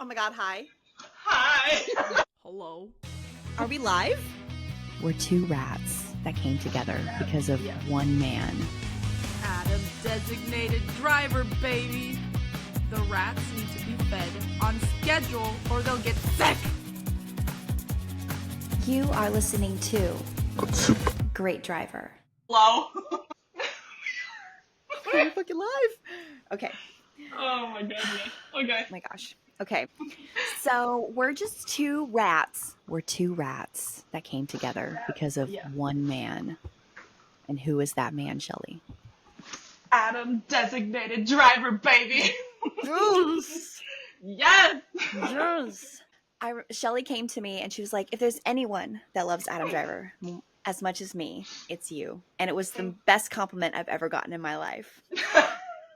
Oh my god, hi. Hi. Hello. Are we live? We're two rats that came together because of one man. Adam designated driver, baby. The rats need to be fed on schedule or they'll get sick. You are listening to Great Driver. Hello. We're fucking live. Okay. Oh my goodness. Okay. Oh my gosh. Okay. So we're just two rats. We're two rats that came together because of one man. And who is that man, Shelley? Adam designated driver, baby. Yes. Yes. Yes. Shelley came to me and she was like, if there's anyone that loves Adam Driver as much as me, it's you. And it was the best compliment I've ever gotten in my life.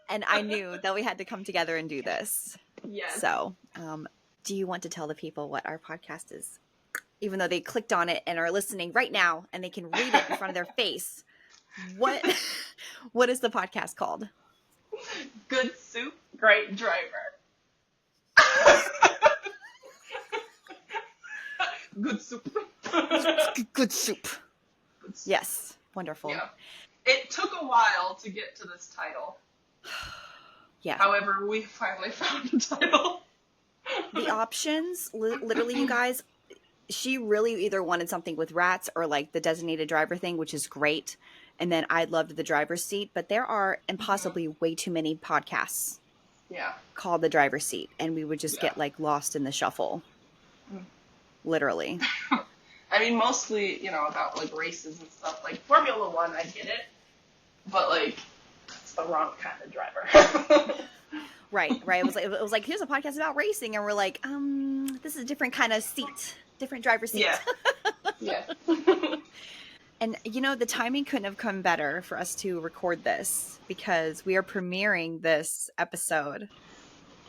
And I knew that we had to come together and do this. Yes. So, do you want to tell the people what our podcast is? Even though they clicked on it and are listening right now and they can read it in front of their face. What is the podcast called? Good soup, great driver. Good soup. Good soup. Yes. Wonderful. Yeah. It took a while to get to this title. Yeah. However, we finally found a title. The options, literally, you guys, she really either wanted something with rats or like the designated driver thing, which is great. And then I loved the driver's seat, but there are impossibly way too many podcasts called the driver's seat. And we would just get like lost in the shuffle. Literally. I mean, mostly, about like races and stuff. Like Formula One, I get it. But like, it's the wrong kind of driver. Right. It was like, here's a podcast about racing. And we're like, this is a different kind of seat. Different driver's seat. Yeah. And, the timing couldn't have come better for us to record this because we are premiering this episode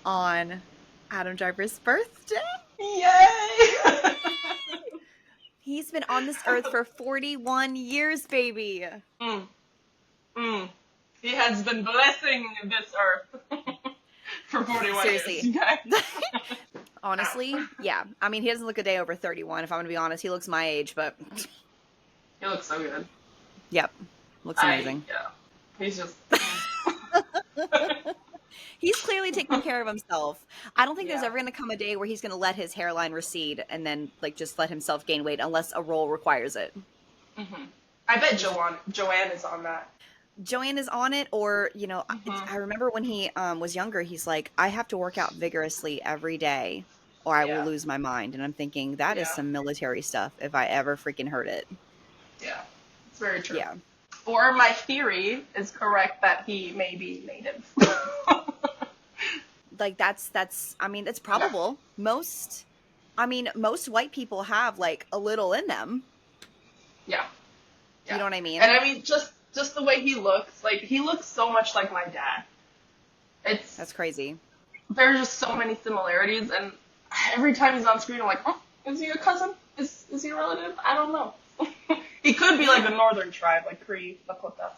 on Adam Driver's birthday. Yay! He's been on this earth for 41 years, baby. He has been blessing this earth for 41 Seriously. years. Okay. Honestly, yeah. I mean, he doesn't look a day over 31, if I'm going to be honest. He looks my age, but... He looks so good. Yep. Looks amazing. Yeah. He's just... He's clearly taking care of himself. I don't think there's ever going to come a day where he's going to let his hairline recede and then, like, just let himself gain weight unless a role requires it. Mm-hmm. I bet Joanne is on that. Joanne is on it, or, I remember when he was younger, he's like, I have to work out vigorously every day or I will lose my mind. And I'm thinking, that is some military stuff if I ever freaking heard it. Yeah, it's very true. Yeah. Or my theory is correct that he may be native. Like, that's probable. Most white people have, like, a little in them. Yeah. You know what I mean? And I mean, just the way he looks, like, he looks so much like my dad. That's crazy. There's just so many similarities, and every time he's on screen, I'm like, oh, is he a cousin? Is he a relative? I don't know. He could be like a northern tribe, like Cree, Lakota.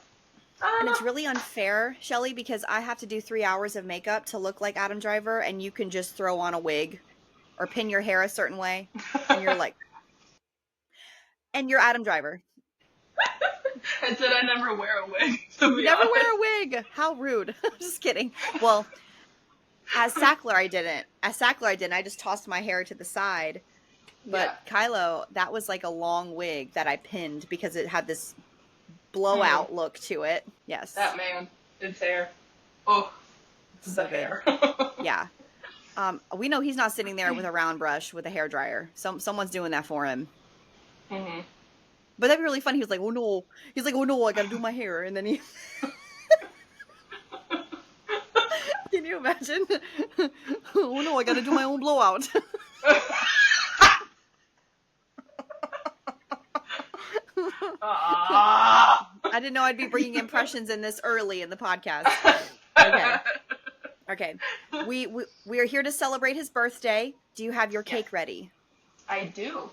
And it's really unfair, Shelley, because I have to do 3 hours of makeup to look like Adam Driver, and you can just throw on a wig or pin your hair a certain way, and you're like, and you're Adam Driver. I said I never wear a wig. Never wear a wig. How rude. I'm just kidding. Well, as Sackler, I didn't. I just tossed my hair to the side. But Kylo, that was like a long wig that I pinned because it had this blowout look to it. Yes. That man, his hair. Oh, so the hair. Yeah. We know he's not sitting there with a round brush with a hairdryer. Someone's doing that for him. Mm-hmm. But that'd be really funny. He was like, oh no. He's like, oh no, I gotta do my hair. And then he... Can you imagine? Oh no, I gotta do my own blowout. I didn't know I'd be bringing impressions in this early in the podcast. Okay. We are here to celebrate his birthday. Do you have your cake ready? I do.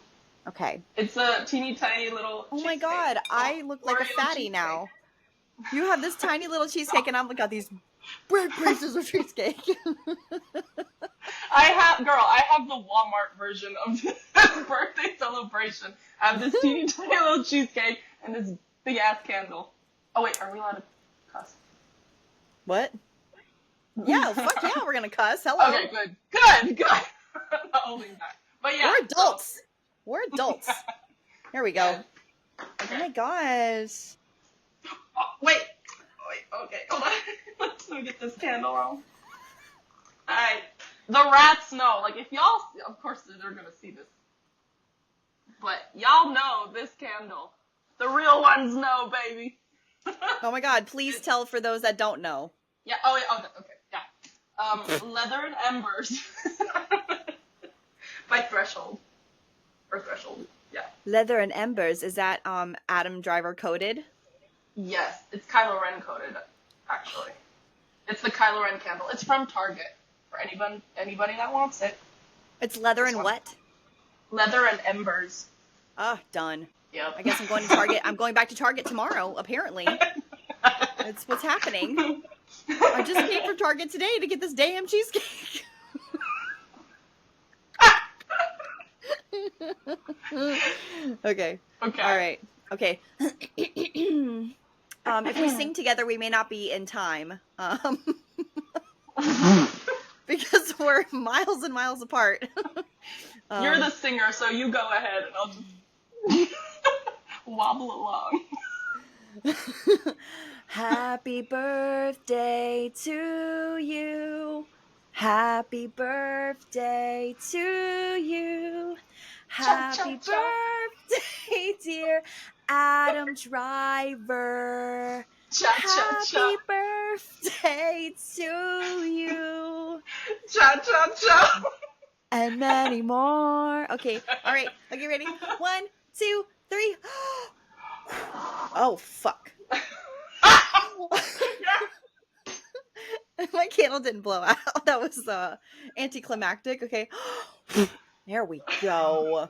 Okay. It's a teeny tiny little Oh my god, I look like a fatty now. You have this tiny little cheesecake and I've got these big pieces of cheesecake. I have the Walmart version of this birthday celebration. I have this teeny tiny little cheesecake and this big ass candle. Oh wait, are we allowed to cuss? What? Yeah, fuck yeah, we're gonna cuss. Hello. Okay, good. Not holding back. But yeah. We're adults. We're adults. Here we go. Oh Okay. my gosh. Oh, wait, okay, hold on. Let me get this candle on. Alright. The rats know. Like, if y'all, of course they're gonna see this. But y'all know this candle. The real ones know, baby. Oh my god, please tell for those that don't know. Yeah, okay, yeah. Leather and Embers. By Threshold. Or Threshold, yeah. Leather and Embers, is that Adam Driver coded? Yes, it's Kylo Ren coded, actually. It's the Kylo Ren candle. It's from Target, for anybody that wants it. It's leather and one. what? Leather and Embers. Ah, done. Yep. I guess I'm going to Target. I'm going back to Target tomorrow, apparently. That's what's happening. I just came from Target today to get this damn cheesecake. Okay. Okay. All right. Okay. If we sing together, we may not be in time. Because we're miles and miles apart. You're the singer, so you go ahead and I'll just wobble along. Happy birthday to you. Happy birthday to you. Happy birthday, dear Adam Driver. Happy birthday to you. Cha-cha-cha. And many more. Okay, all right. Okay, ready? 1, 2, 3. Oh, fuck. My candle didn't blow out. That was anticlimactic. Okay. There we go.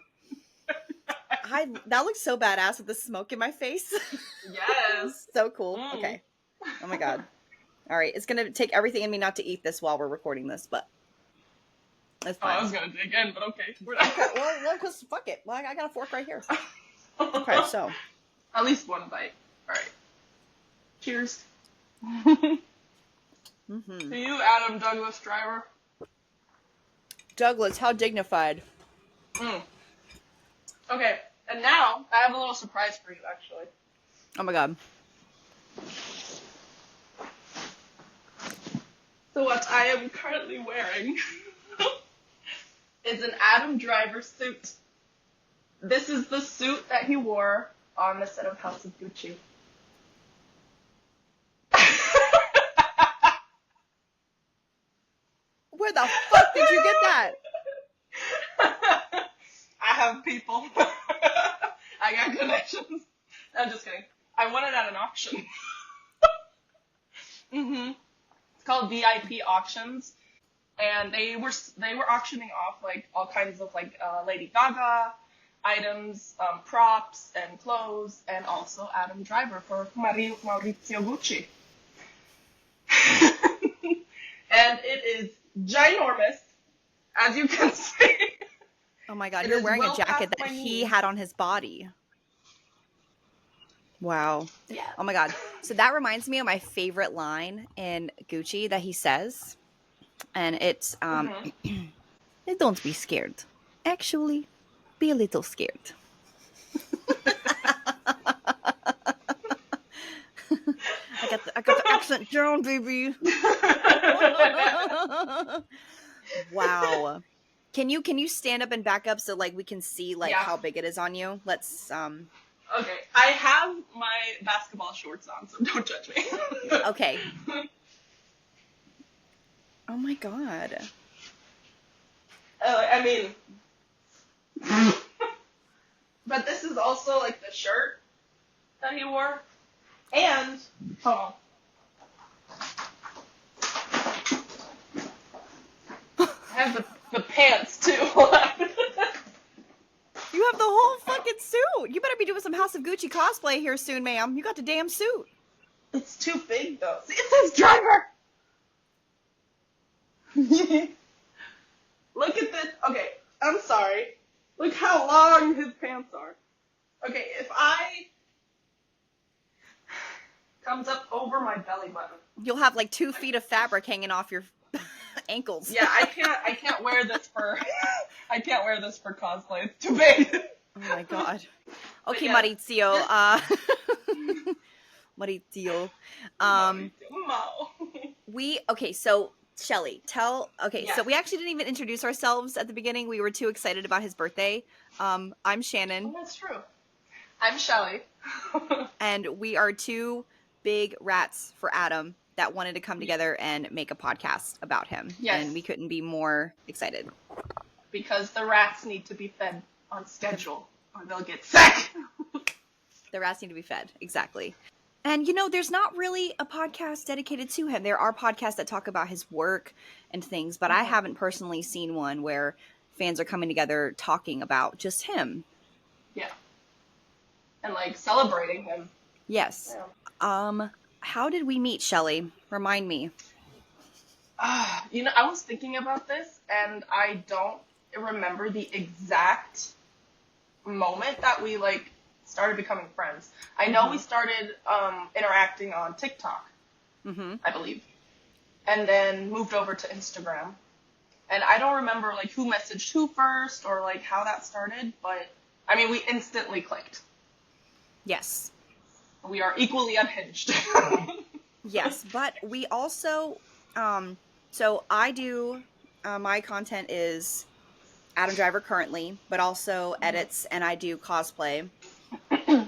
That looks so badass with the smoke in my face. Yes. So cool. Okay. Oh my god. All right. It's going to take everything in me not to eat this while we're recording this, but it's Oh, fine. I was gonna dig in, but okay. We're not. Okay, well, because fuck it. Well, I got a fork right here. Okay, so. At least one bite. Alright. Cheers. Mm-hmm. To you, Adam Douglas Driver. Douglas, how dignified. Okay, and now I have a little surprise for you, actually. Oh my god. So what I am currently wearing is an Adam Driver suit. This is the suit that he wore on the set of House of Gucci. Where the fuck did you get that? I have people. I got connections. I'm just kidding. I won it at an auction. It's called VIP auctions, and they were auctioning off like all kinds of like Lady Gaga items, props and clothes, and also Adam Driver for Maurizio Gucci. And it is ginormous, as you can see. Oh my god, It you're is wearing well a jacket past that my he knees. had on his body. Wow. Yeah. Oh my god. So that reminds me of my favorite line in Gucci that he says. And it's don't be scared. Actually, be a little scared. I got the accent down, baby. Wow. Can you stand up and back up so like we can see like Yeah. how big it is on you? Let's Okay, I have my basketball shorts on, so don't judge me. okay. Oh my god. I mean, but this is also like the shirt that he wore, and hold on. I have the pants too. You have the whole fucking suit. You better be doing some House of Gucci cosplay here soon, ma'am. You got the damn suit. It's too big though. See, it says driver. Look at this. Okay, I'm sorry. Look how long his pants are. Okay, if I comes up over my belly button. You'll have like 2 feet of fabric hanging off your ankles. Yeah, I can't wear this for I can't wear this for cosplay. It's too big. Oh my god. Okay, yeah. Maurizio. Maurizio. Okay, so Shelley, so we actually didn't even introduce ourselves at the beginning. We were too excited about his birthday. I'm Shannon. Oh, that's true. I'm Shelley. And we are 2 big rats for Adam that wanted to come together and make a podcast about him. Yes. And we couldn't be more excited. Because the rats need to be fed on schedule or they'll get sick. The rats need to be fed. Exactly. And, there's not really a podcast dedicated to him. There are podcasts that talk about his work and things, but I haven't personally seen one where fans are coming together talking about just him. Yeah. And, celebrating him. Yes. Yeah. How did we meet, Shelley? Remind me. I was thinking about this, and I don't remember the exact moment that we, started becoming friends. I know we started interacting on TikTok, I believe, and then moved over to Instagram. And I don't remember, who messaged who first or, how that started, but, we instantly clicked. Yes. We are equally unhinged. Yes, but we also, so I do, my content is Adam Driver currently, but also edits, and I do cosplay.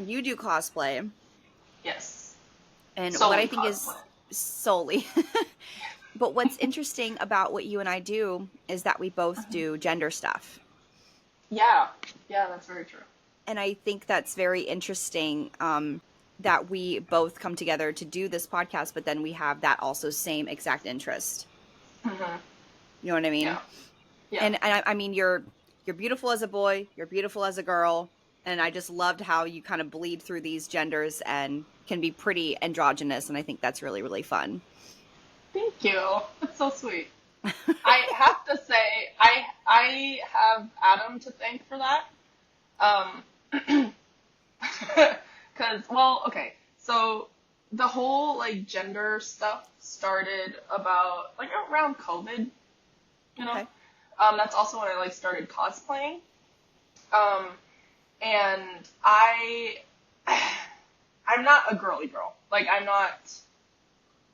You do cosplay. Yes. And solely what I think cosplay. is solely. But what's interesting about what you and I do is that we both do gender stuff. Yeah, that's very true. And I think that's very interesting, that we both come together to do this podcast, but then we have that also same exact interest. Mm-hmm. You know what I mean? Yeah. And I mean, you're beautiful as a boy, you're beautiful as a girl, and I just loved how you kind of bleed through these genders and can be pretty androgynous, and I think that's really, really fun. Thank you. That's so sweet. I have to say, I have Adam to thank for that. Okay, so the whole, gender stuff started about, around COVID, Okay. That's also when I, started cosplaying. And I'm not a girly girl. I'm not,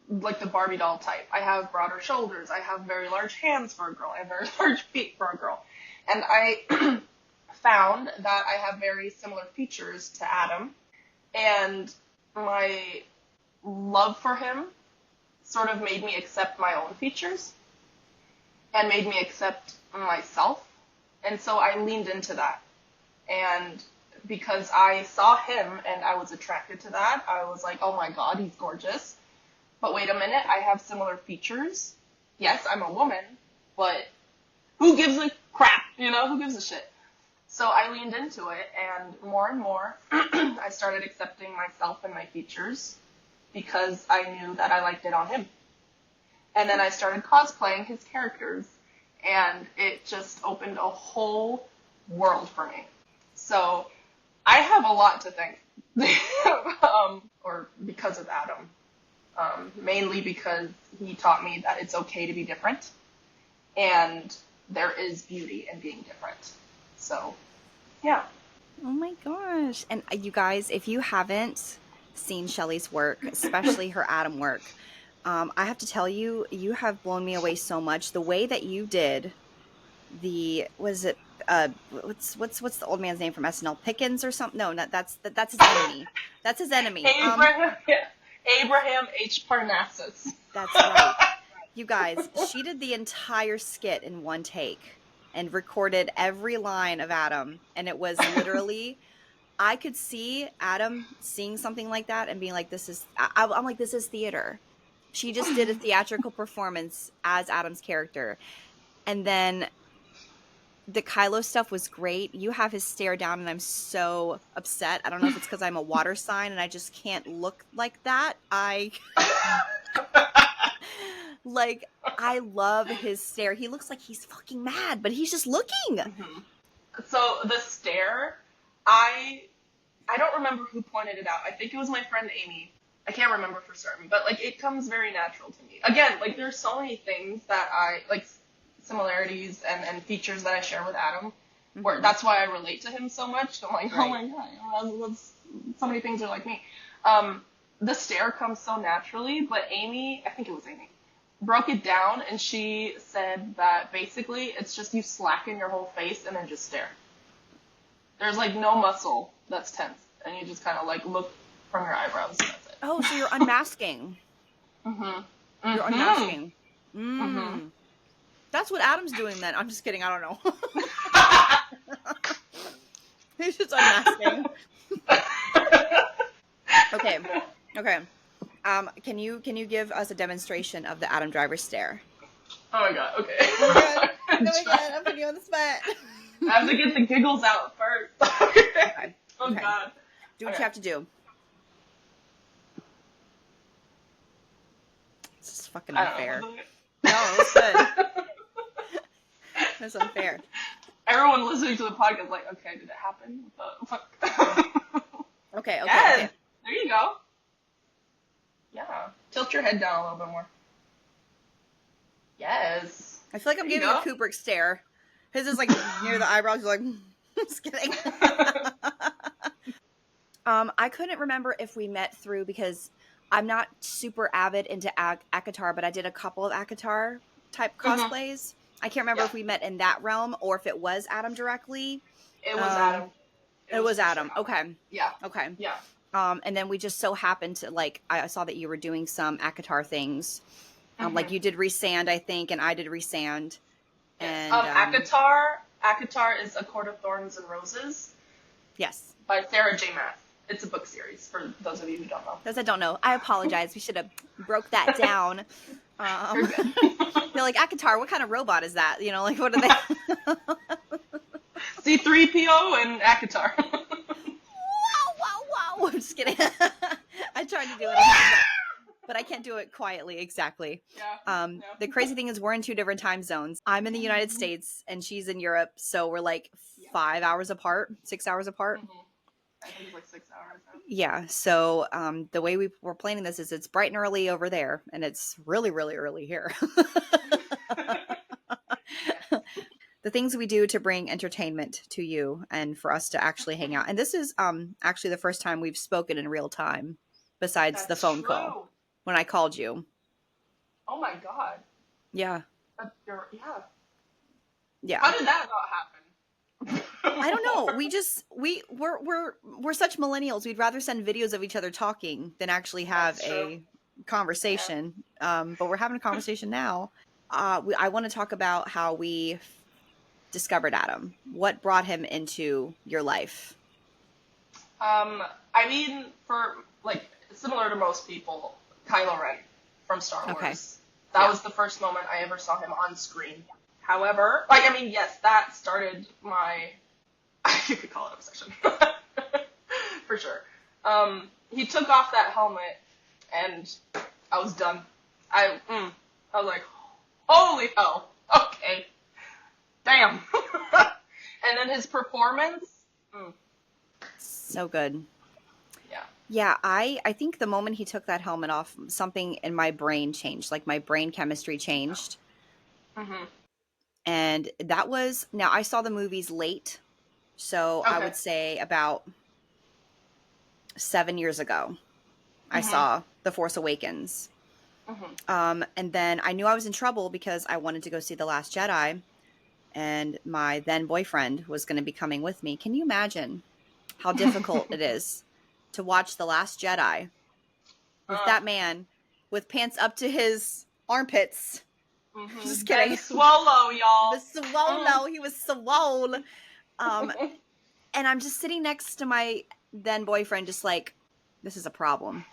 the Barbie doll type. I have broader shoulders. I have very large hands for a girl. I have very large feet for a girl. And I found that I have very similar features to Adam. And my love for him sort of made me accept my own features and made me accept myself. And so I leaned into that. And because I saw him and I was attracted to that, I was like, oh my God, he's gorgeous. But wait a minute, I have similar features. Yes, I'm a woman, but who gives a crap? Who gives a shit? So I leaned into it, and more, I started accepting myself and my features because I knew that I liked it on him. And then I started cosplaying his characters, and it just opened a whole world for me. So I have a lot to thank, or because of Adam. Mainly because he taught me that it's okay to be different, and there is beauty in being different. So, yeah. Oh my gosh. And you guys, if you haven't seen Shelley's work, especially her Adam work, I have to tell you, you have blown me away so much. The way that you did what's the old man's name from SNL? Pickens or something? No, that's his enemy. That's his enemy. Abraham H. Parnassus. That's right. You guys, she did the entire skit in one take and recorded every line of Adam. And it was literally, I could see Adam seeing something like that and being like, I'm like, this is theater. She just did a theatrical performance as Adam's character. And then the Kylo stuff was great. You have his stare down, and I'm so upset. I don't know if it's because I'm a water sign and I just can't look like that. Like, I love his stare. He looks like he's fucking mad, but he's just looking. So the stare, I don't remember who pointed it out. I think it was my friend Amy. I can't remember for certain, but like it comes very natural to me. Again, like there's so many things that I like, similarities and features that I share with Adam, where that's why I relate to him so much. I'm like, oh my god, so many things are like me. The stare comes so naturally, but Amy, I think it was Amy, broke it down, and she said that basically it's just you slacken your whole face and then just stare. There's like no muscle that's tense, and you just kind of like look from your eyebrows. And that's it. Oh, so you're unmasking. You're unmasking. That's what Adam's doing then. I'm just kidding. I don't know. He's just unmasking. Okay. Can you give us a demonstration of the Adam Driver stare? Oh my god. Okay. Oh my god. I'm putting you on the spot. I have to get the giggles out first. Okay. Oh Okay. god. Do what you have to do. This is fucking unfair. Wasn't it? No, it was good. That's unfair. Everyone listening to the podcast is like, okay, did it happen? What the fuck? Okay. Yes. Okay. There you go. Yeah. Tilt your head down a little bit more. Yes. I feel like I'm There you giving a go. Kubrick stare. His is like near the eyebrows. He's like, just kidding. I couldn't remember if we met through, because I'm not super avid into ACOTAR, but I did a couple of ACOTAR type cosplays. I can't remember if we met in that realm or if it was Adam directly. It was Adam. It was for Adam. sure Okay. Yeah. Okay. Yeah. And then we just so happened to, like, I saw that you were doing some ACOTAR things. Like you did Resand, I think, and I did Resand. And ACOTAR is A Court of Thorns and Roses yes. by Sarah J. Maas. It's a book series for those of you who don't know. Those I don't know. I apologize. We should have broke that down. They're like, ACOTAR, what kind of robot is that? You know, like, what are they? C-3PO and ACOTAR. Wow. I'm just kidding. I tried to do it, but I can't do it quietly. Exactly. Yeah. The crazy thing is we're in 2 different time zones. I'm in the United States and she's in Europe. So we're like 5 hours apart, 6 hours apart. I think it's like 6 hours. Yeah. So the way we're planning this is it's bright and early over there, and it's really, really early here. The things we do to bring entertainment to you and for us to actually hang out. And this is actually the first time we've spoken in real time besides the phone call when I called you. Oh my god. Yeah. Yeah. How did that not happen? I don't know. We're such millennials. We'd rather send videos of each other talking than actually have a conversation. But we're having a conversation now. I want to talk about how we discovered Adam. What brought him into your life? I mean, for like similar to most people, Kylo Ren from Star Wars. Okay. That was the first moment I ever saw him on screen. However, like, I mean, yes, that started my, you could call it obsession. For sure. He took off that helmet, and I was done. I was like, holy hell, okay, damn. And then his performance, So good. yeah. Yeah, I think the moment he took that helmet off, something in my brain changed. Like my brain chemistry changed. And that was, now I saw the movies late. So I would say about 7 years ago, I saw The Force Awakens. And then I knew I was in trouble because I wanted to go see The Last Jedi. And my then boyfriend was going to be coming with me. Can you imagine how difficult it is to watch The Last Jedi with that man with pants up to his armpits? Just kidding. And swallow, y'all. The swole. He was swole. And I'm just sitting next to my then boyfriend, just like, this is a problem.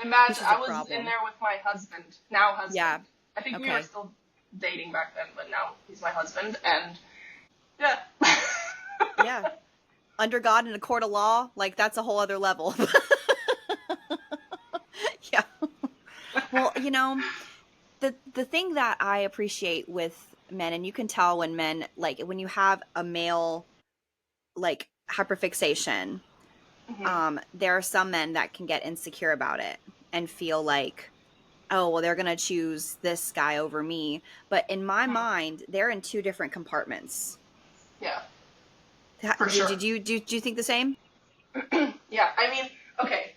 Imagine, I was in there with my husband, now husband. Yeah. I think we Okay. were still dating back then, but now he's my husband, and yeah. Yeah. Under God in a court of law, like, that's a whole other level. Yeah. Well, you know, the thing that I appreciate with men, and you can tell when men, like, when you have a male, like, hyperfixation, there are some men that can get insecure about it and feel like, oh, well, they're going to choose this guy over me. But in my mind, they're in two different compartments. Yeah, for sure. Do you think the same? Yeah, I mean, okay.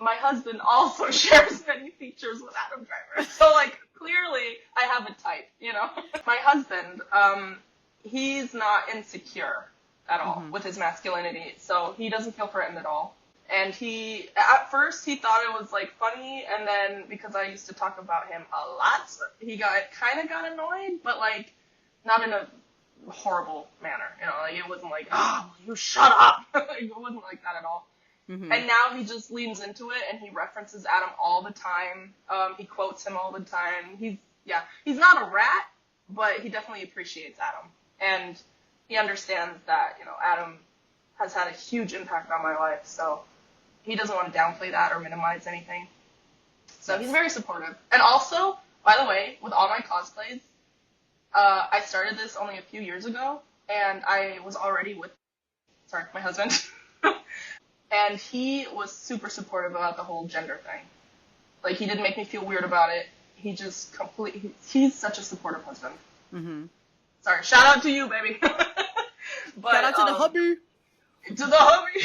My husband also shares many features with Adam Driver. So, like, clearly I have a type, you know? My husband, he's not insecure at all with his masculinity, so he doesn't feel threatened at all. And at first he thought it was, like, funny, and then because I used to talk about him a lot, he kind of got annoyed, but, like, not in a horrible manner, you know? Like, it wasn't like, oh, you shut up! Like, it wasn't like that at all. And now he just leans into it, and he references Adam all the time. He quotes him all the time. He's not a rat, but he definitely appreciates Adam. And he understands that, you know, Adam has had a huge impact on my life, so he doesn't want to downplay that or minimize anything. So he's very supportive. And also, by the way, with all my cosplays, I started this only a few years ago, and I was already with, my husband. And he was super supportive about the whole gender thing. Like, he didn't make me feel weird about it. He just he's such a supportive husband. Sorry, shout out to you, baby. But, shout out to the hubby. To the hubby.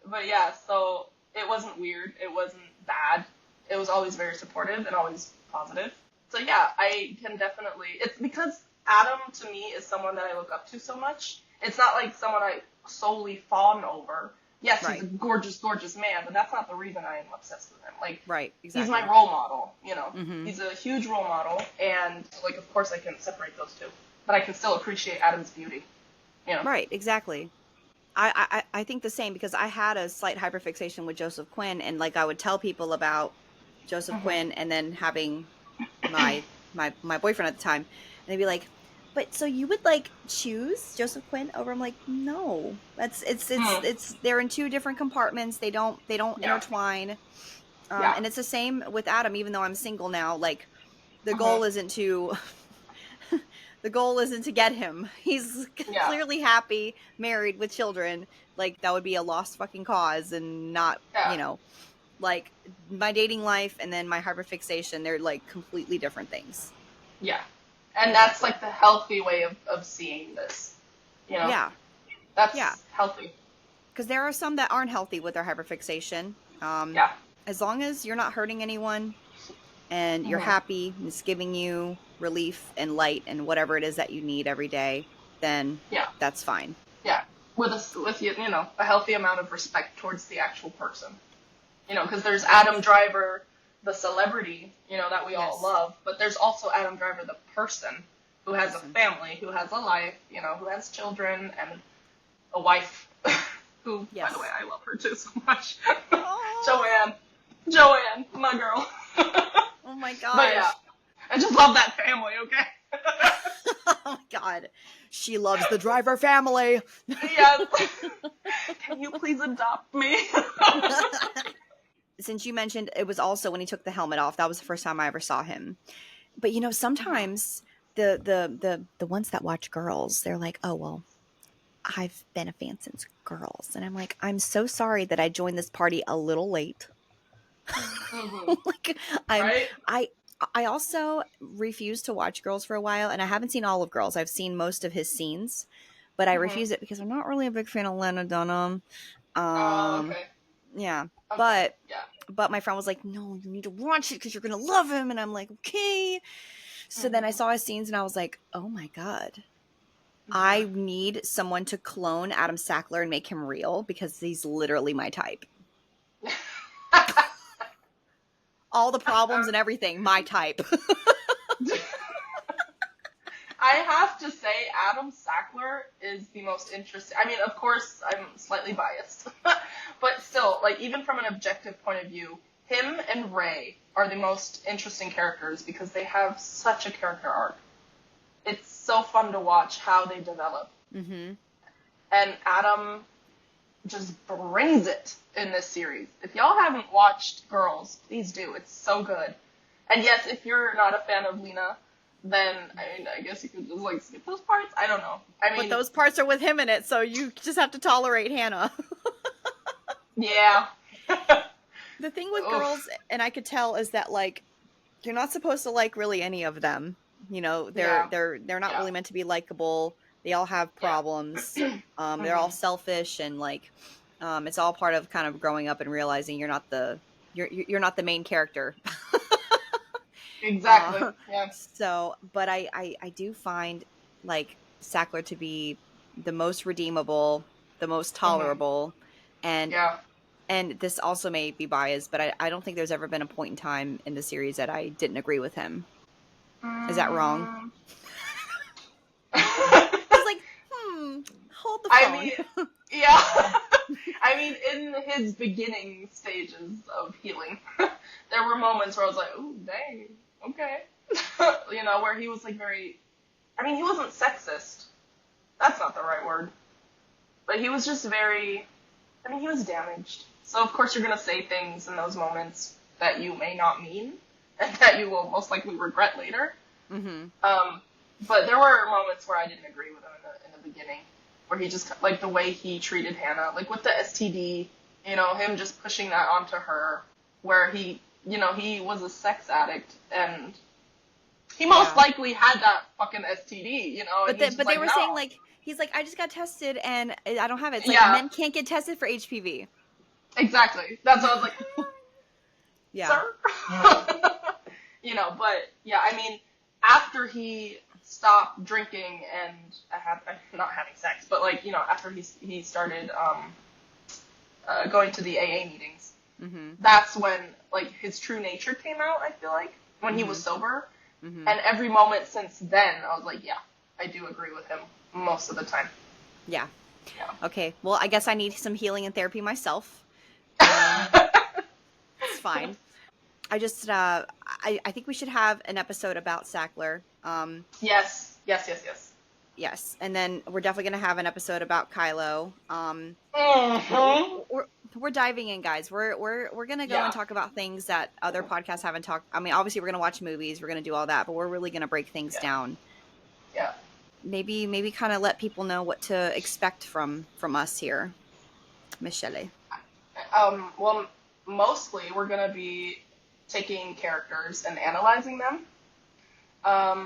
but yeah, so it wasn't weird. It wasn't bad. It was always very supportive and always positive. So yeah, I can definitely, it's because Adam to me is someone that I look up to so much. It's not like someone I solely fawn over. Yes, he's a gorgeous, gorgeous man, but that's not the reason I am obsessed with him. Like, exactly. He's my role model, you know. He's a huge role model, and, like, of course I can separate those two. But I can still appreciate Adam's beauty, you know. Right, exactly. I think the same, because I had a slight hyperfixation with Joseph Quinn, and, like, I would tell people about Joseph Quinn, and then having my boyfriend at the time, and they'd be like, but so you would, like, choose Joseph Quinn over? I'm like, no. It's they're in two different compartments. They don't intertwine. And it's the same with Adam, even though I'm single now. Like, the goal isn't to get him. He's clearly happy, married with children. Like, that would be a lost fucking cause, and not, you know, like, my dating life and then my hyperfixation, they're, like, completely different things. Yeah. And that's, like, the healthy way of seeing this, you know? Yeah. That's healthy. Because there are some that aren't healthy with their hyperfixation. As long as you're not hurting anyone and you're happy, and it's giving you relief and light and whatever it is that you need every day, then that's fine. Yeah. With you know, a healthy amount of respect towards the actual person. You know, because there's Adam Driver, the celebrity, you know, that we all love, but there's also Adam Driver, the person who has a family, who has a life, you know, who has children and a wife, who, by the way, I love her too so much. Joanne, my girl. Oh my gosh. But yeah, I just love that family, okay? Oh my god. She loves the Driver family. Yes. Can you please adopt me? Since you mentioned it was also when he took the helmet off, that was the first time I ever saw him. But, you know, sometimes the ones that watch girls, they're like, oh, well, I've been a fan since Girls. And I'm like, I'm so sorry that I joined this party a little late. Like, I also refused to watch Girls for a while, and I haven't seen all of Girls. I've seen most of his scenes, but I refuse it because I'm not really a big fan of Lena Dunham. Okay. Yeah, okay. But my friend was like, no, you need to watch it because you're going to love him. And I'm like, okay. So then I saw his scenes and I was like, oh my God. I need someone to clone Adam Sackler and make him real because he's literally my type. All the problems and everything, my type. I have to say, Adam Sackler is the most interesting. I mean, of course, I'm slightly biased. But still, like, even from an objective point of view, him and Ray are the most interesting characters because they have such a character arc. It's so fun to watch how they develop. And Adam just brings it. in this series. If y'all haven't watched Girls, please do. It's so good. And yes, if you're not a fan of Lena, then I guess you could just like skip those parts. I don't know. I mean, But those parts are with him in it, so you just have to tolerate Hannah. yeah. The thing with Oof. girls, and I could tell, is that like you're not supposed to like really any of them. You know, they're not really meant to be likable. They all have problems. They're all selfish, and like it's all part of kind of growing up and realizing you're not the main character. Exactly. Yeah. So, but I do find like Sackler to be the most redeemable, the most tolerable, and this also may be biased, but I don't think there's ever been a point in time in the series that I didn't agree with him. Is that wrong? It's like, hold the phone. I mean, yeah. I mean, in his beginning stages of healing, there were moments where I was like, ooh, dang, okay. You know, where he was like very, I mean, he wasn't sexist. That's not the right word. But he was just very, I mean, he was damaged. So of course you're going to say things in those moments that you may not mean, and that you will most likely regret later. Mm-hmm. But there were moments where I didn't agree with him in the beginning, where he just, like, the way he treated Hannah, like with the STD, you know, him just pushing that onto her, where he, you know, he was a sex addict, and he most likely had that fucking STD, you know. But they were saying, like, he's like, I just got tested, and I don't have it. It's like, men can't get tested for HPV. Exactly. That's what I was like, sir? You know, but, yeah, I mean, after he stopped drinking and not having sex, but, like, you know, after he started going to the AA meetings, that's when, like, his true nature came out, I feel like, when he was sober. And every moment since then, I was like, yeah, I do agree with him most of the time. Yeah. Okay, well, I guess I need some healing and therapy myself. It's fine. I just, I think we should have an episode about Sackler. Yes. Yes, and then we're definitely going to have an episode about Kylo. We're diving in, guys. We're going to go and talk about things that other podcasts haven't talked. I mean, obviously we're going to watch movies, we're going to do all that, but we're really going to break things down. Yeah. Maybe kind of let people know what to expect from us here, Miss Shelley. Well, mostly we're going to be taking characters and analyzing them,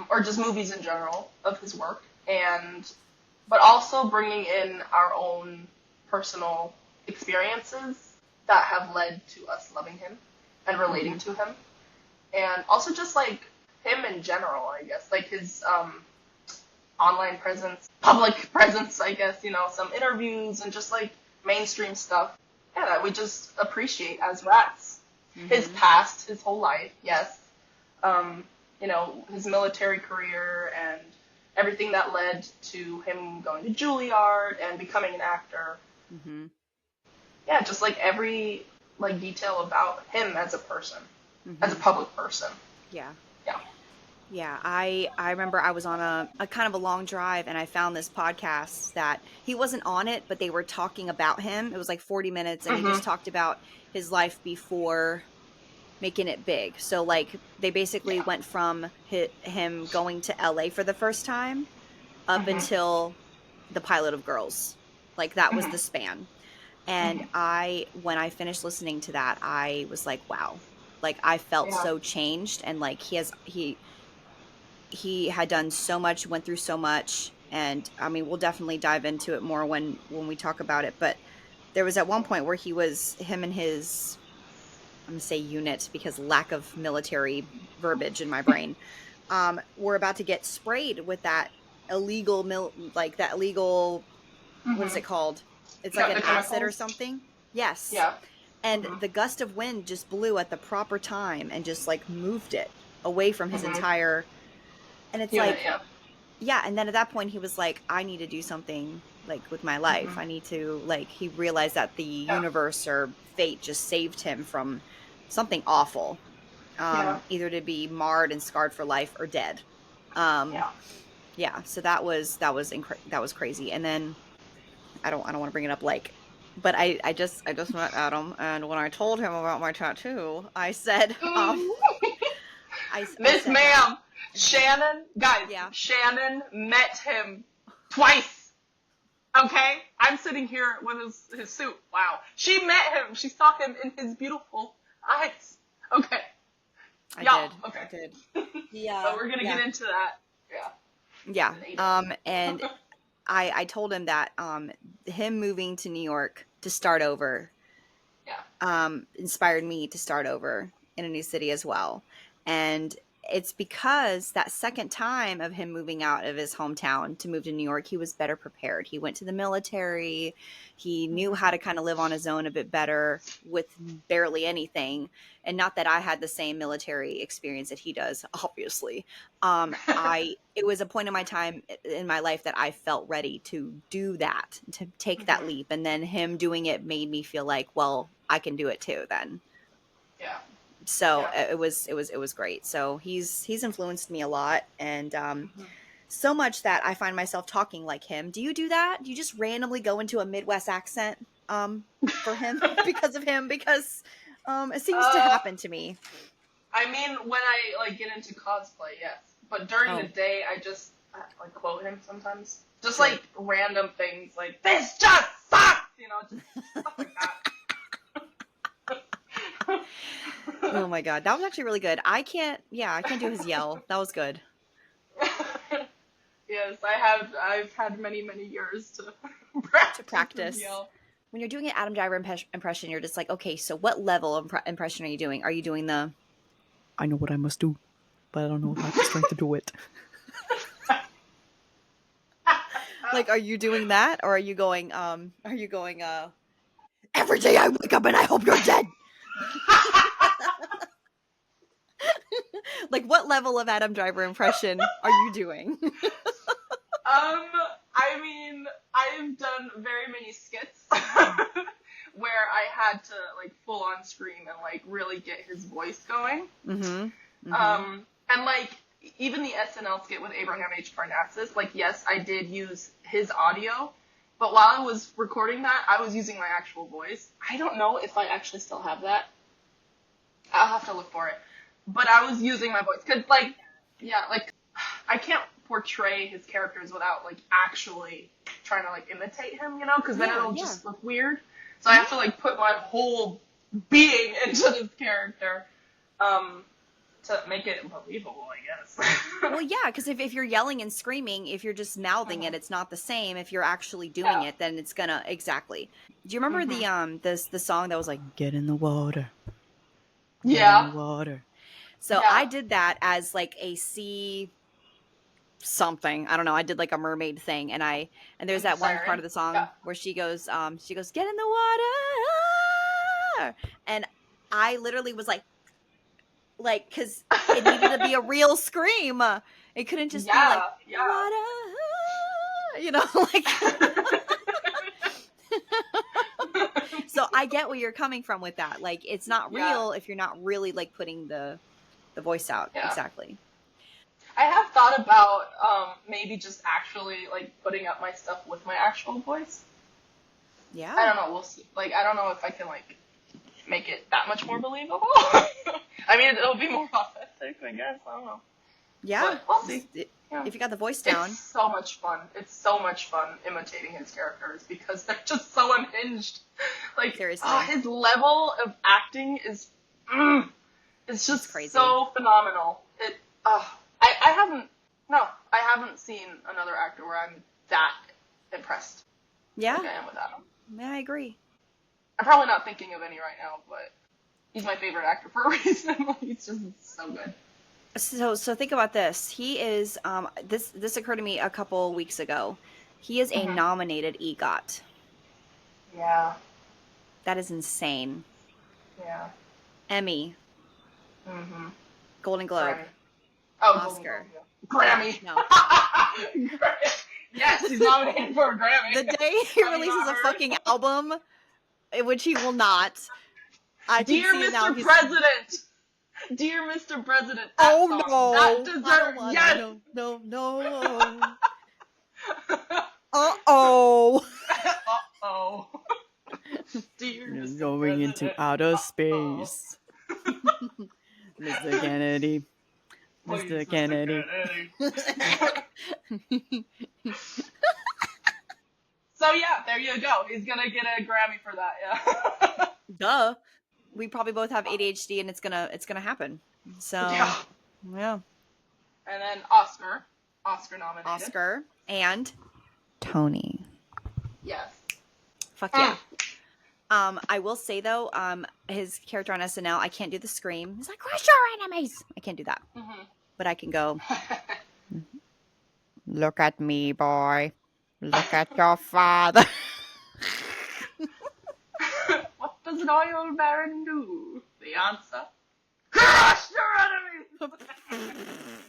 or just movies in general of his work, but also bringing in our own personal experiences that have led to us loving him and relating to him, and also just like him in general, I guess, like his online presence, public presence, I guess, you know, some interviews and just like mainstream stuff, that we just appreciate as rats. His past, his whole life, yes. You know, his military career and everything that led to him going to Juilliard and becoming an actor. Yeah, just like every like detail about him as a person, as a public person. Yeah. Yeah. I remember I was on a kind of a long drive, and I found this podcast that he wasn't on it, but they were talking about him. It was like 40 minutes, and he just talked about his life before making it big. So like they basically went from him going to LA for the first time up until the pilot of Girls. Like that was the span. And when I finished listening to that, I was like, wow. Like I felt so changed, and like he had done so much, went through so much, and I mean we'll definitely dive into it more when we talk about it, but there was at one point where him and his, I'm gonna say unit because lack of military verbiage in my brain, were about to get sprayed with that illegal what is it called? It's like an acid or something. Yes. Yeah. And the gust of wind just blew at the proper time and just like moved it away from his entire. And it's and then at that point he was like, I need to do something like with my life. I need to like, he realized that the universe or fate just saved him from something awful, either to be marred and scarred for life or dead. So that was crazy. And then I don't want to bring it up like But I just met Adam, and when I told him about my tattoo, I said, I Miss said, Ma'am, Shannon, guys, Yeah. Shannon met him twice. Okay? I'm sitting here with his suit. Wow. She met him. She saw him in his beautiful eyes. Okay. I Y'all, did. okay. I did. Yeah. So we're gonna get into that. Yeah. Yeah. And I told him that him moving to New York to start over inspired me to start over in a new city as well. And it's because that second time of him moving out of his hometown to move to New York, he was better prepared. He went to the military. He knew how to kind of live on his own a bit better with barely anything. And not that I had the same military experience that he does, obviously. It was a point in my time in my life that I felt ready to do that, to take that leap. And then him doing it made me feel like, well, I can do it too then. Yeah. So it was great. So he's influenced me a lot, and so much that I find myself talking like him. Do you do that? Do you just randomly go into a Midwest accent for him because of him? Because it seems to happen to me. I mean, when I like get into cosplay, yes. But during the day, I just like quote him sometimes. Just like random things, like "This just sucks," you know, just stuff like that. Oh my god, that was actually really good. I can't do his yell. That was good. Yes, I've had many years to practice. his yell. When you're doing an Adam Driver impression, you're just like, okay, so what level of impression are you doing? Are you doing the I know what I must do, but I don't know if I have the strength to do it. Like, are you doing that, or are you going every day I wake up and I hope you're dead? Like, what level of Adam Driver impression are you doing? I mean, I've done very many skits where I had to like full on scream and like really get his voice going. And like even the SNL skit with Abraham H. Parnassus, like yes, I did use his audio, but while I was recording that, I was using my actual voice. I don't know if I actually still have that. I'll have to look for it. But I was using my voice because, like, yeah, like I can't portray his characters without like actually trying to like imitate him, you know, because then it'll just look weird. So I have to like put my whole being into this character to make it believable, I guess. Well, yeah, because if you're yelling and screaming, if you're just mouthing it, it's not the same. If you're actually doing it, then it's gonna exactly. Do you remember the song that was like "Get in the water"? Get in the water. So I did that as like a sea something. I don't know. I did like a mermaid thing, and there's that one part of the song where she goes, "Get in the water," and I literally was like, because it needed to be a real scream. It couldn't just be like water, you know, like. So I get where you're coming from with that. Like, it's not real if you're not really like putting the voice out. Exactly. I have thought about maybe just actually like putting up my stuff with my actual voice. Yeah. I don't know. We'll see. Like, I don't know if I can like make it that much more believable. I mean, it'll be more authentic, I guess. I don't know. Yeah. But we'll see. If you got the voice down. It's so much fun. It's so much fun imitating his characters because they're just so unhinged. Like, seriously. His level of acting is, it's just crazy. So phenomenal. I haven't seen another actor where I'm that impressed. Yeah. Like I am with Adam. Yeah, I agree. I'm probably not thinking of any right now, but he's my favorite actor for a reason. He's just so good. So think about this. He is this occurred to me a couple weeks ago. He is a nominated EGOT. Yeah. That is insane. Yeah. Emmy. Golden Globe. Grammy. Oh, Oscar. Grammy. No. Yes, he's nominated for a Grammy. The day he releases a fucking album, which he will not. I can Dear see Mr. now President. Dear Mr. President. Oh song, no. That deserves. Yes. No. Uh-oh. Uh-oh. Mr. going into President. outer Uh-oh. space. Mr. Kennedy. Please, Mr. Kennedy. So yeah, there you go. He's gonna get a Grammy for that. Yeah. Duh. We probably both have ADHD, and it's gonna happen. So Yeah. yeah. And then Oscar nominated. Oscar and Tony. Yes. Fuck yeah. I will say though, his character on SNL, I can't do the scream. He's like, crush your enemies. I can't do that. Mm-hmm. But I can go, look at me, boy. Look at your father. What does an oil baron do? The answer: crush your enemies.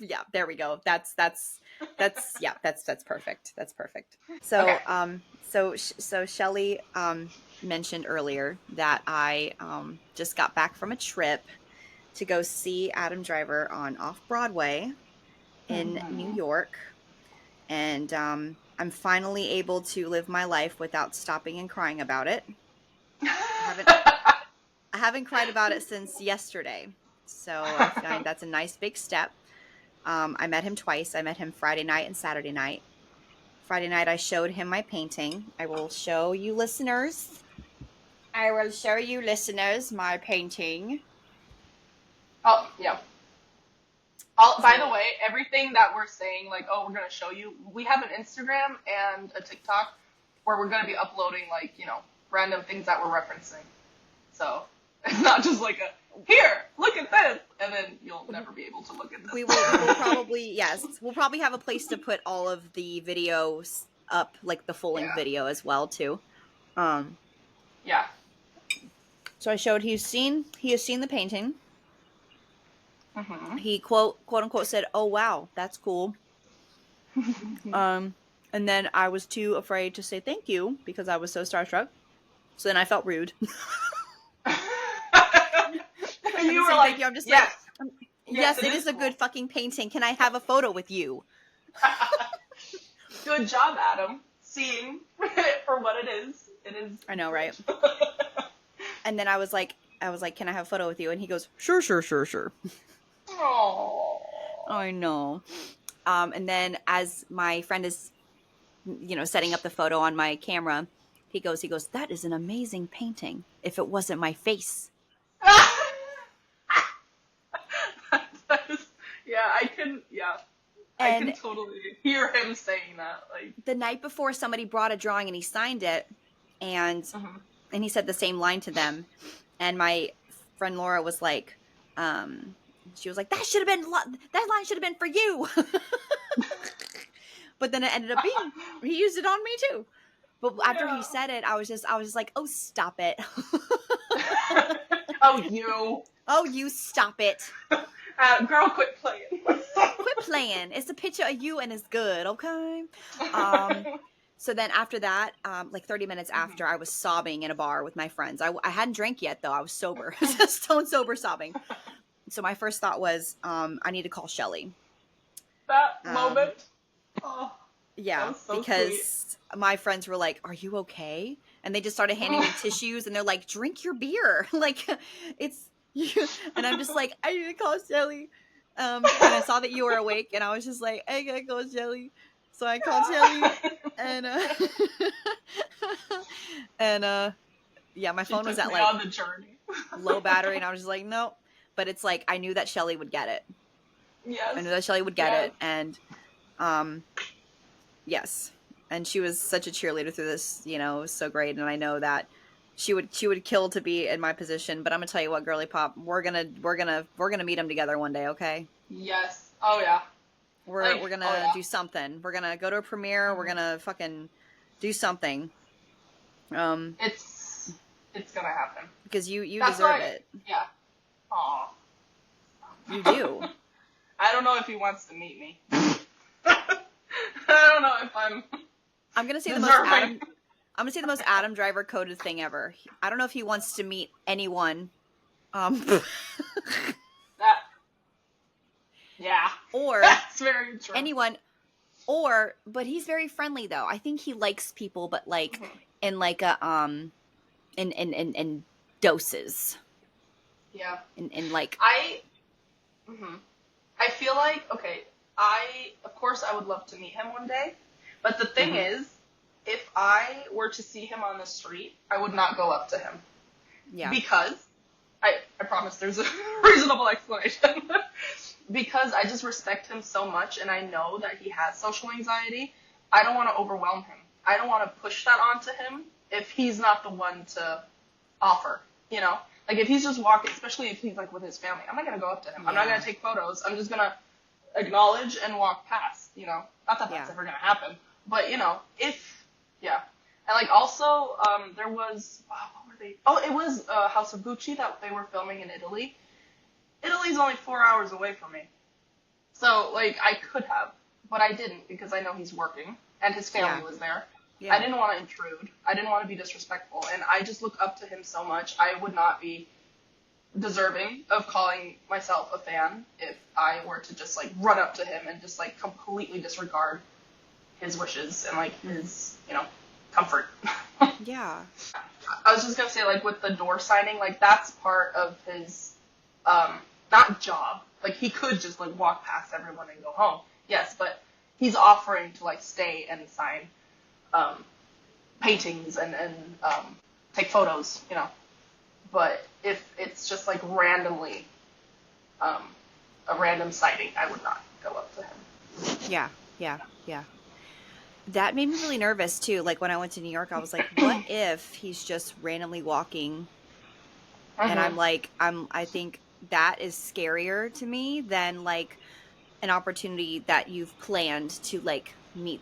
Yeah, there we go. That's perfect. That's perfect. So, Okay. so Shelley mentioned earlier that I just got back from a trip to go see Adam Driver on Off Broadway in New York, and I'm finally able to live my life without stopping and crying about it. I haven't cried about it since yesterday, so I find that's a nice big step. I met him twice. I met him Friday night and Saturday night. Friday night, I showed him my painting. I will show you listeners my painting. Oh, yeah. By the way, everything that we're saying, like, oh, we're going to show you, we have an Instagram and a TikTok where we're going to be uploading, like, random things that we're referencing. So, it's not just like here, look at this, and then you'll never be able to look at this. We will probably, yes, we'll probably have a place to put all of the videos up, like the full-length video as well, too. Yeah. So I showed he has seen the painting. Mm-hmm. He quote unquote said, "Oh wow, that's cool." And then I was too afraid to say thank you because I was so starstruck. So then I felt rude. You were like, I'm just yes. like, yes, it is a good fucking painting. Can I have a photo with you? Good job, Adam. Seeing it for what it is. It is. I know, right? And then I was like, can I have a photo with you? And he goes, sure. Aww. I know. And then as my friend is, setting up the photo on my camera, he goes, that is an amazing painting. If it wasn't my face. I can totally hear him saying that. Like, the night before, somebody brought a drawing and he signed it, and he said the same line to them, and my friend Laura was like, she was like, that line should have been for you. But then it ended up being, he used it on me too. But after he said it, I was just like, oh, stop it. Oh, you stop it. Girl, quit playing. Quit playing. It's a picture of you and it's good, okay? So then after that, like 30 minutes after, I was sobbing in a bar with my friends. I hadn't drank yet, though. I was sober. Stone sober sobbing. So my first thought was, I need to call Shelley. That moment. Oh, yeah, so because my friends were like, are you okay? And they just started handing me tissues, and they're like, drink your beer. Like, it's you. And I'm just like, I need to call Shelley. And I saw that you were awake, and I was just like, I gotta call Shelley. So I called Shelley, and yeah, my phone was at like on the journey. low battery, and I was just like, nope. But it's like I knew that Shelley would get it. Yes. I knew that Shelley would get it, and yes, and she was such a cheerleader through this. It was so great, and I know that she would kill to be in my position. But I'm gonna tell you what, girly pop, we're gonna meet them together one day, okay? Yes. Oh yeah. We're gonna do something. We're gonna go to a premiere. We're gonna fucking do something. It's gonna happen because you deserve it. Yeah. Aw. You do. I don't know if he wants to meet me. I don't know if I'm gonna say deserving. I'm gonna say the most Adam Driver coded thing ever. I don't know if he wants to meet anyone. Yeah. Or that's very true. Anyone. But he's very friendly though. I think he likes people, but like in like a in doses. Yeah. And like, I feel like, okay, of course I would love to meet him one day, but the thing is, if I were to see him on the street, I would not go up to him. yeah. Because, I promise there's a reasonable explanation, because I just respect him so much, and I know that he has social anxiety. I don't want to overwhelm him. I don't want to push that onto him if he's not the one to offer, you know? Like, if he's just walking, especially if he's, like, with his family, I'm not going to go up to him. I'm not going to take photos. I'm just going to acknowledge and walk past, you know? Not that that's ever going to happen. But, you know, And, like, also, there was, what were they? Oh, it was House of Gucci that they were filming in Italy. Italy's only 4 hours away from me. So, like, I could have, but I didn't because I know he's working, and his family was there. Yeah. I didn't want to intrude. I didn't want to be disrespectful, and I just look up to him so much. I would not be deserving of calling myself a fan if I were to just, like, run up to him and just, like, completely disregard his wishes and, like, his, you know, comfort. Yeah. I was just going to say, like, with the door signing, like, that's part of his, not job. Like, he could just, like, walk past everyone and go home. Yes, but he's offering to, like, stay and sign paintings and take photos, you know. But if it's just, like, randomly a random sighting, I would not go up to him. Yeah. That made me really nervous, too. Like, when I went to New York, I was like, what if he's just randomly walking? And I'm like, I think that is scarier to me than, like, an opportunity that you've planned to, like, meet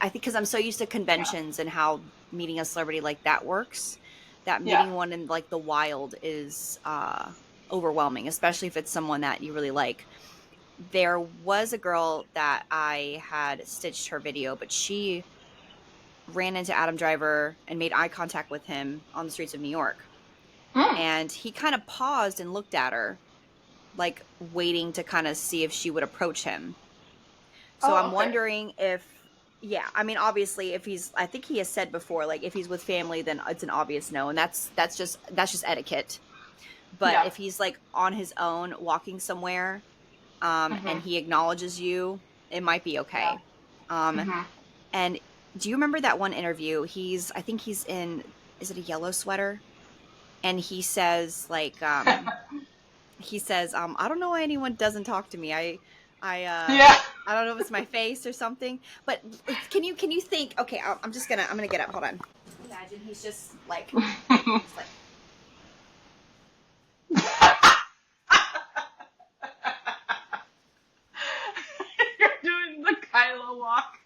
I think because I'm so used to conventions and how meeting a celebrity like that works, that meeting one in, like, the wild is overwhelming, especially if it's someone that you really like. There was a girl that I had stitched her video, but she ran into Adam Driver and made eye contact with him on the streets of New York. And he kind of paused and looked at her, like, waiting to kind of see if she would approach him. So I'm wondering if, I mean, obviously, if I think he has said before, like, if he's with family, then it's an obvious no, and that's just etiquette. But if he's, like, on his own, walking somewhere, and he acknowledges you, it might be okay. And do you remember that one interview? I think he's in, is it a yellow sweater? And he says, like, I don't know why anyone doesn't talk to me. I don't know if it's my face or something, but can you think, okay, I'm gonna get up. Hold on. Imagine he's just like, You're doing the Kylo walk.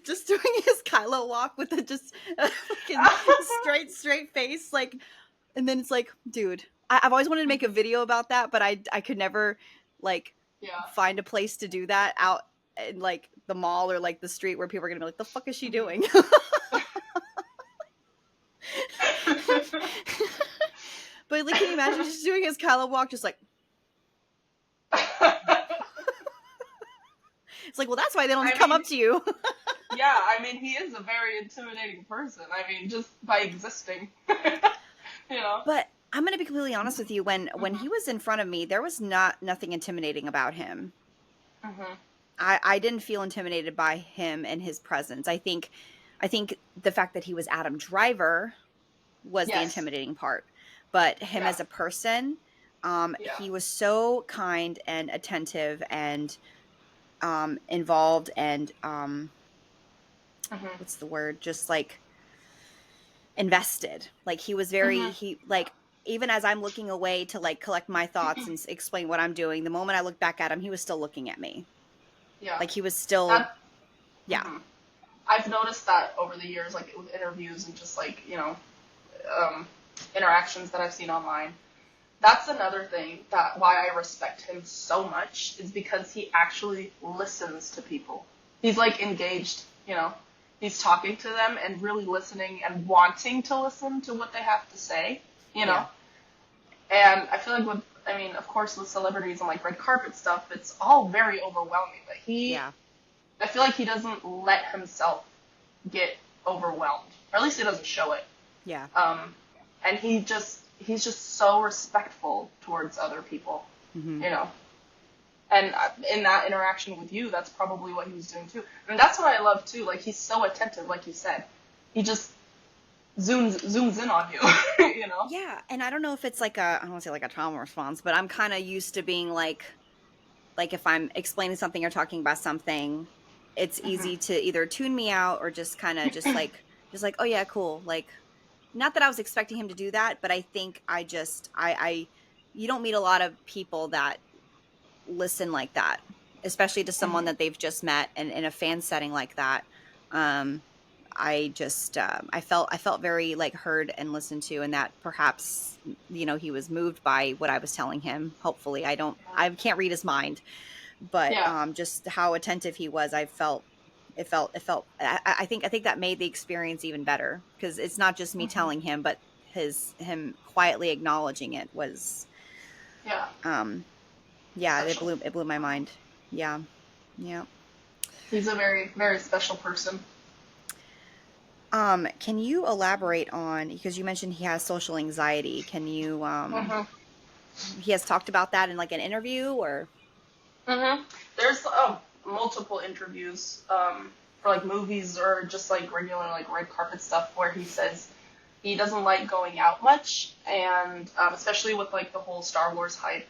just doing his Kylo walk with a just straight face, like, and then it's like, dude, I've always wanted to make a video about that, but I could never, like, find a place to do that out in, like, the mall or, like, the street where people are gonna be like, the fuck is she doing? But, like, can you imagine just doing his Kylo walk, just like, it's like, well, that's why they don't come up to you. Yeah, I mean, he is a very intimidating person. I mean, just by existing, you know. But I'm going to be completely honest with you. When he was in front of me, there was nothing intimidating about him. I didn't feel intimidated by him and his presence. I think the fact that he was Adam Driver was the intimidating part. But him as a person, he was so kind and attentive and involved and what's the word? Just, like, invested. Like, he was very like, even as I'm looking away to, like, collect my thoughts and explain what I'm doing, the moment I looked back at him, he was still looking at me. Yeah. Like, he was still I've noticed that over the years, like, with interviews and just, like, you know, interactions that I've seen online. That's another thing why I respect him so much, is because he actually listens to people. He's, like, engaged, you know. He's talking to them and really listening and wanting to listen to what they have to say, you know. And I feel like of course, with celebrities and, like, red carpet stuff, it's all very overwhelming. But I feel like he doesn't let himself get overwhelmed. Or at least he doesn't show it. Yeah. And he's just so respectful towards other people, Mm-hmm. you know. And in that interaction with you, that's probably what he was doing too. And that's what I love too. Like, he's so attentive, like you said. He just zooms in on you, you know? Yeah, and I don't know if it's like I don't want to say like a trauma response, but I'm kind of used to being like if I'm explaining something or talking about something, it's easy to either tune me out or just kind of just like, oh yeah, cool. Like, not that I was expecting him to do that, but I think you don't meet a lot of people that listen like that, especially to someone that they've just met and in a fan setting like that. I just I felt very like heard and listened to, and that perhaps he was moved by what I was telling him. Hopefully, I can't read his mind, but Yeah. just how attentive he was, I felt. I think that made the experience even better, because it's not just me telling him, but him quietly acknowledging it was. Yeah. Yeah, Special. it blew my mind. Yeah. He's a very, very special person. Can you elaborate on, because you mentioned he has social anxiety? Can you he has talked about that in like an interview or? There's multiple interviews for like movies or just like regular like red carpet stuff where he says he doesn't like going out much, and especially with like the whole Star Wars hype,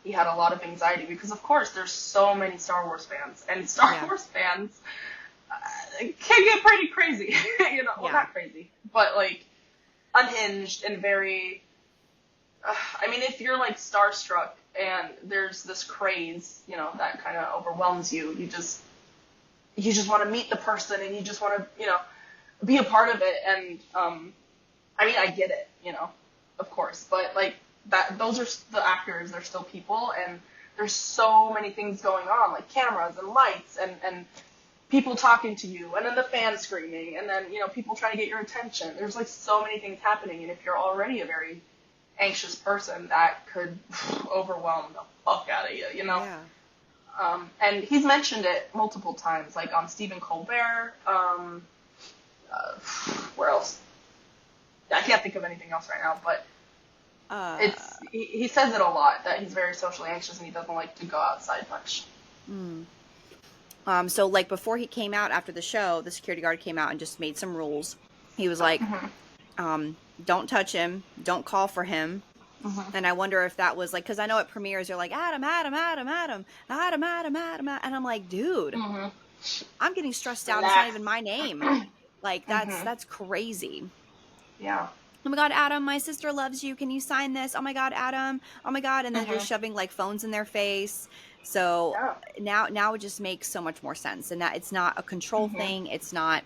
he had a lot of anxiety because of course there's so many Star Wars fans, and Star Wars fans can get pretty crazy, you know, well, not crazy, but like unhinged and very. I mean, if you're like starstruck and there's this craze, you know, that kind of overwhelms you. You just want to meet the person, and you just want to, you know, be a part of it. And I mean, I get it, you know, of course, but like that, those are the actors. They're still people, and there's so many things going on, like cameras and lights and people talking to you, and then the fans screaming, and then, you know, people trying to get your attention. There's like so many things happening, and if you're already a very anxious person, that could overwhelm the fuck out of you, you know? Yeah. And he's mentioned it multiple times, like on Stephen Colbert, where else? I can't think of anything else right now, but he says it a lot, that he's very socially anxious and he doesn't like to go outside much. So like before he came out after the show, the security guard came out and just made some rules. He was like, don't touch him, don't call for him. And I wonder if that was like, because I know at premieres you're like, Adam, and I'm like, dude, I'm getting stressed out. It's not even my name. Like, that's crazy. Yeah. Oh my God, Adam, my sister loves you. Can you sign this? Oh my God, Adam. Oh my God. And then they're shoving like phones in their face. So now it just makes so much more sense. And that it's not a control thing. It's not,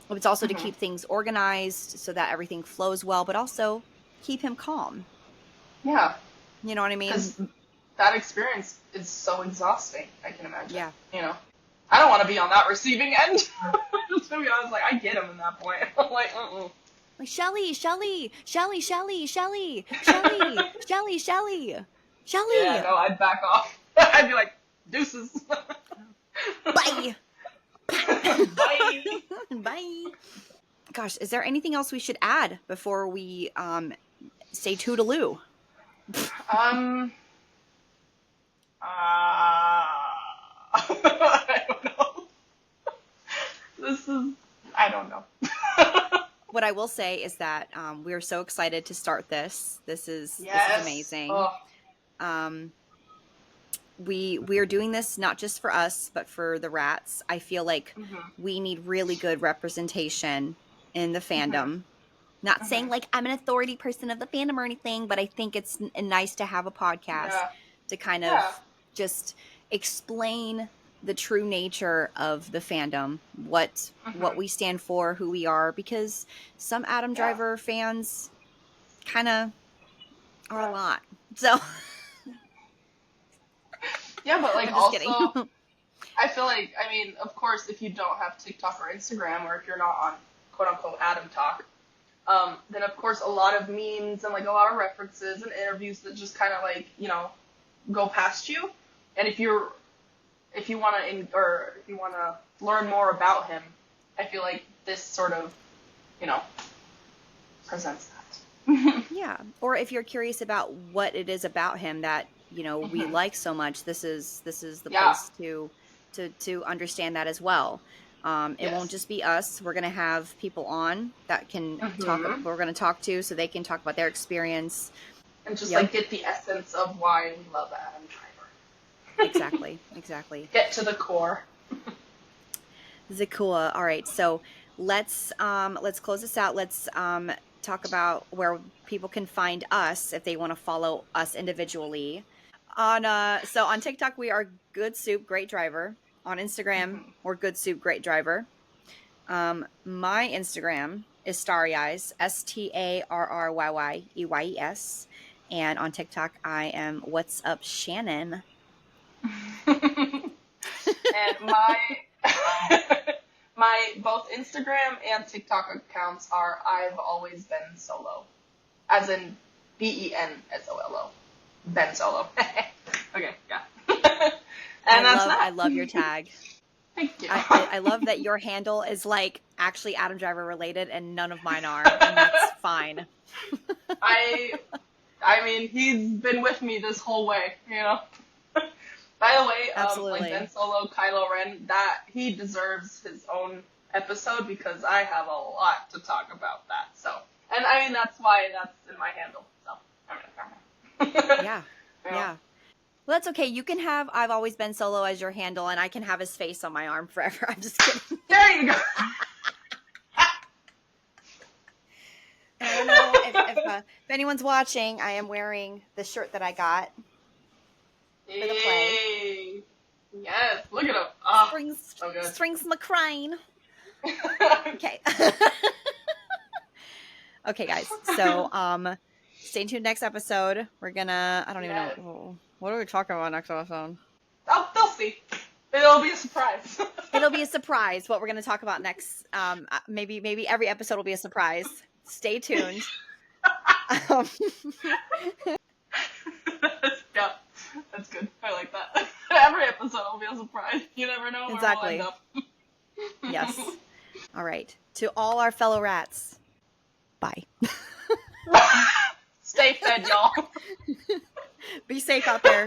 it's also to keep things organized so that everything flows well, but also keep him calm. Yeah. You know what I mean? Because that experience is so exhausting, I can imagine. Yeah. You know, I don't want to be on that receiving end. Just to be honest, like, I get him in that point. I'm like, Like, Shelley. Yeah, no, I'd back off. I'd be like, deuces. Bye. Bye. Bye. Gosh, is there anything else we should add before we say toodaloo? I don't know. I don't know. What I will say is that we're so excited to start this. This is amazing. Oh. We are doing this not just for us, but for the rats. I feel like we need really good representation in the fandom. Not saying like I'm an authority person of the fandom or anything, but I think it's nice to have a podcast to kind of just explain the true nature of the fandom, what we stand for, who we are, because some Adam Driver fans kind of are a lot. So yeah, but like I'm just also, kidding. I feel like, I mean, of course, if you don't have TikTok or Instagram, or if you're not on quote unquote Adam Talk, then of course a lot of memes and like a lot of references and interviews that just kind of like, you know, go past you. And if you want to learn more about him, I feel like this sort of, you know, presents that. Yeah. Or if you're curious about what it is about him that, you know, we like so much, this is the place to understand that as well. It won't just be us. We're going to have people on that can we're going to talk to, so they can talk about their experience. And just like get the essence of why we love Adam Driver. Exactly. Get to the core. Zakua. All right. So let's close this out. Let's talk about where people can find us if they want to follow us individually. On TikTok we are Good Soup Great Driver. On Instagram we're Good Soup Great Driver. My Instagram is Starry Eyes, StarrYYEYES, and on TikTok I am What's Up Shannon. And my both Instagram and TikTok accounts are I've Always Been Solo, as in BENSOLO, Ben Solo. Okay, yeah. And I love your tag. Thank you. I love that your handle is like actually Adam Driver related and none of mine are, and that's fine. I mean, he's been with me this whole way, you know. By the way, like Ben Solo, Kylo Ren, that he deserves his own episode because I have a lot to talk about that. So, and I mean that's why that's in my handle. So, yeah. Well, that's okay. You can have I've Always Been Solo as your handle, and I can have his face on my arm forever. I'm just kidding. There you go. I don't know if anyone's watching. I am wearing the shirt that I got. For the play. Yes, look at him. Oh, Strings McCrane. Okay. Okay, guys. So, stay tuned next episode. We're gonna, I don't even know. What are we talking about next episode? Oh, they'll see. It'll be a surprise. It'll be a surprise what we're gonna talk about next. Maybe every episode will be a surprise. Stay tuned. Yeah, that's good. I like that. Every episode will be a surprise. You never know where we'll end up. Yes. All right. To all our fellow rats, bye. Stay fed, y'all. Be safe out there.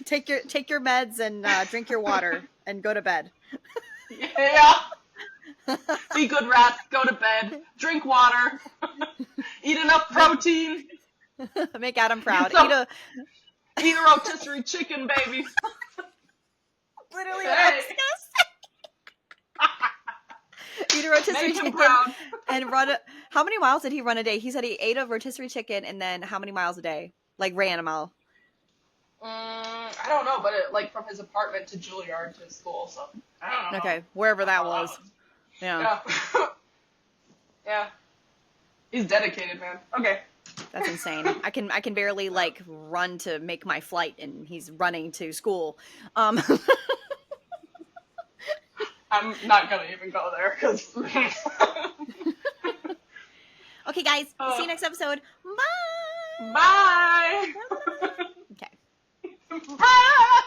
Take your meds and drink your water and go to bed. Yeah. Be good rats. Go to bed. Drink water. Eat enough protein. Make Adam proud. Eat a rotisserie chicken, baby. Literally what I was gonna say. Eat a rotisserie chicken proud. And run. How many miles did he run a day? He said he ate a rotisserie chicken, and then how many miles a day? Like ran a mile. I don't know, but like from his apartment to Juilliard to his school, so I don't know. Okay, wherever that was. Yeah. Yeah. He's dedicated, man. Okay. That's insane. I can barely like run to make my flight, and he's running to school. I'm not gonna even go there because. Okay, guys. See you next episode. Bye. Bye. Okay. Bye.